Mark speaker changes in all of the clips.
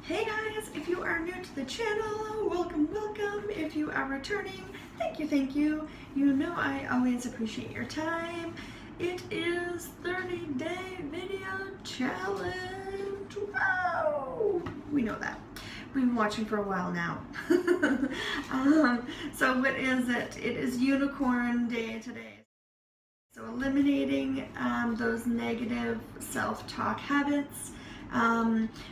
Speaker 1: Hey guys, if you are new to the channel, welcome. If you are returning, thank you. You know I always appreciate your time. It is 30-day video challenge. Wow! We know that. We've been watching for a while now. So what is it? It is Unicorn Day today. So eliminating those negative self-talk habits.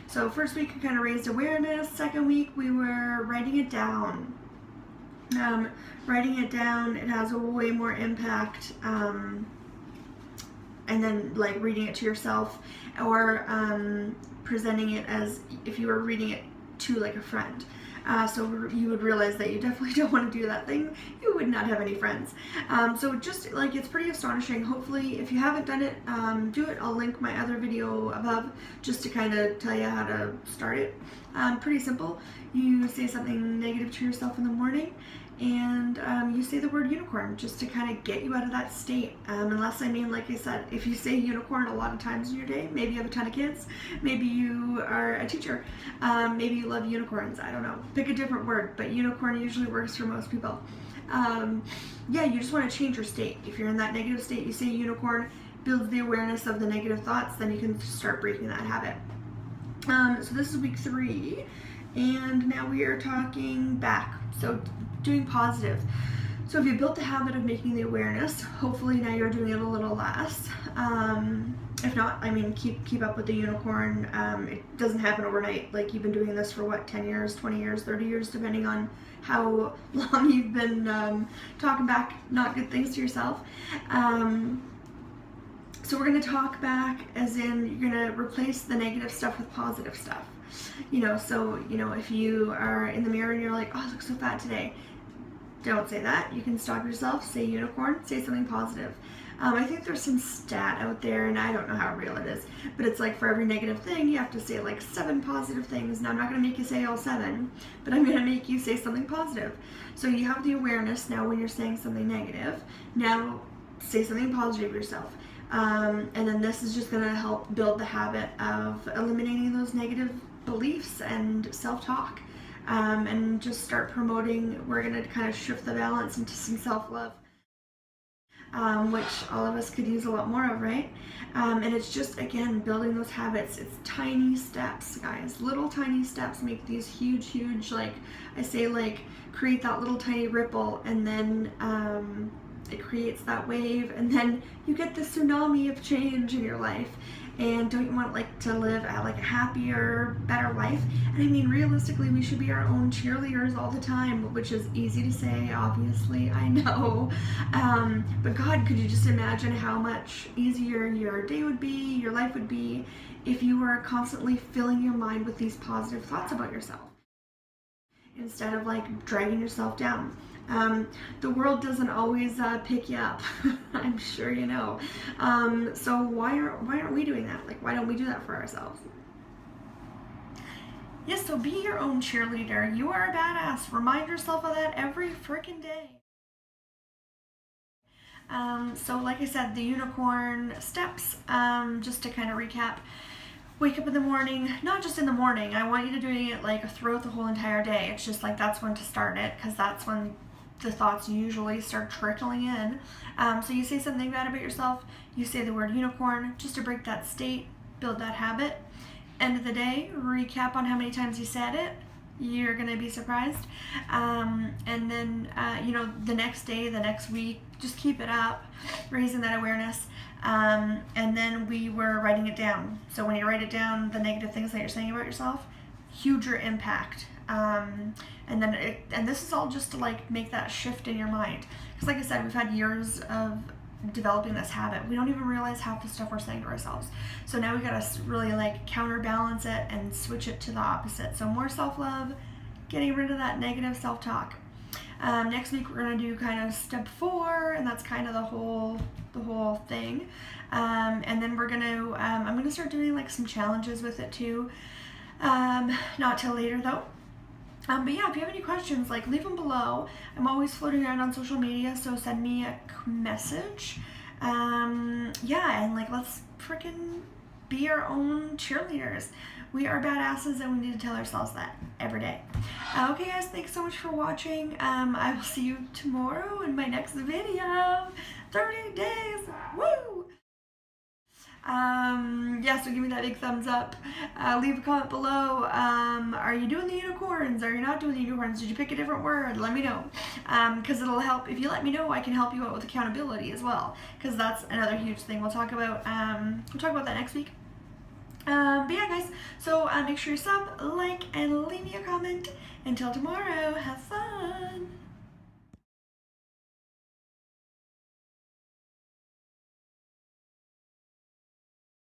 Speaker 1: So first week we kind of raised awareness. Second week we were writing it down. Writing it down, it has a way more impact. And then like reading it to yourself or presenting it as if you were reading it to like a friend. So you would realize that you definitely don't want to do that thing. You would not have any friends. So just like, it's pretty astonishing. Hopefully, if you haven't done it, do it. I'll link my other video above just to kind of tell you how to start it. Pretty simple. You say something negative to yourself in the morning, and you say the word unicorn just to kind of get you out of that state. Unless, I mean, like I said, if you say unicorn a lot of times in your day, maybe you have a ton of kids, maybe you are a teacher, maybe you love unicorns, I don't know. Pick a different word, but unicorn usually works for most people. Yeah, you just want to change your state. If you're in that negative state, you say unicorn, builds the awareness of the negative thoughts, then you can start breaking that habit. So this is week 3, and now we are talking back. So doing positive. So if you built the habit of making the awareness, hopefully now you're doing it a little less. If not, I mean, keep up with the unicorn. It doesn't happen overnight. Like, you've been doing this for what, 10 years, 20 years, 30 years, depending on how long you've been talking back not good things to yourself. So we're going to talk back as in you're going to replace the negative stuff with positive stuff. So, if you are in the mirror and you're like, oh, I look so fat today, don't say that. You can stop yourself, say unicorn, say something positive. I think there's some stat out there, and I don't know how real it is, but it's like for every negative thing, you have to say like 7 positive things. Now, I'm not going to make you say all 7, but I'm going to make you say something positive. So you have the awareness now when you're saying something negative. Now, say something positive yourself. And then this is just going to help build the habit of eliminating those negative beliefs and self-talk. And just start promoting, we're going to kind of shift the balance into some self-love, which all of us could use a lot more of, right? And it's just, again, building those habits. It's tiny steps, guys. Little tiny steps make these huge, like I say, like create that little tiny ripple, and then it creates that wave, and then you get the tsunami of change in your life. And don't you want to live like a happier, better life? And I mean, realistically, we should be our own cheerleaders all the time, which is easy to say, obviously, I know. But God, could you just imagine how much easier your day would be, your life would be, if you were constantly filling your mind with these positive thoughts about yourself, instead of like dragging yourself down. The world doesn't always pick you up. I'm sure you know. So why aren't we doing that? Like, why don't we do that for ourselves? Yes, so be your own cheerleader. You are a badass. Remind yourself of that every freaking day. So like I said, the unicorn steps, just to kind of recap. Wake up in the morning, not just in the morning. I want you to do it like throughout the whole entire day. It's just like that's when to start it, because that's when the thoughts usually start trickling in. So you say something bad about yourself, you say the word unicorn just to break that state, build that habit. End of the day, recap on how many times you said it. You're gonna be surprised. And then, the next day, the next week, just keep it up, raising that awareness. And then we were writing it down. So when you write it down, the negative things that you're saying about yourself, huger impact. And this is all just to like make that shift in your mind. Because like I said, we've had years of developing this habit. We don't even realize half the stuff we're saying to ourselves. So now we gotta really like counterbalance it and switch it to the opposite. So more self-love, getting rid of that negative self-talk. Next week we're gonna do kind of step 4, and that's kind of the whole thing. And then we're gonna, I'm gonna start doing like some challenges with it too. Not till later though. But yeah, if you have any questions, like leave them below. I'm always floating around on social media, so send me a message. Yeah, and like let's freaking be our own cheerleaders. We are badasses, and we need to tell ourselves that every day. Okay, guys, thanks so much for watching. I will see you tomorrow in my next video. 30 days. Woo! Yeah, so give me that big thumbs up. Leave a comment below. Are you doing the unicorns? Are you not doing the unicorns? Did you pick a different word? Let me know. Because it'll help. If you let me know, I can help you out with accountability as well. Because that's another huge thing. We'll talk about that next week. But yeah, guys, so make sure you sub, like, and leave me a comment. Until tomorrow, have fun!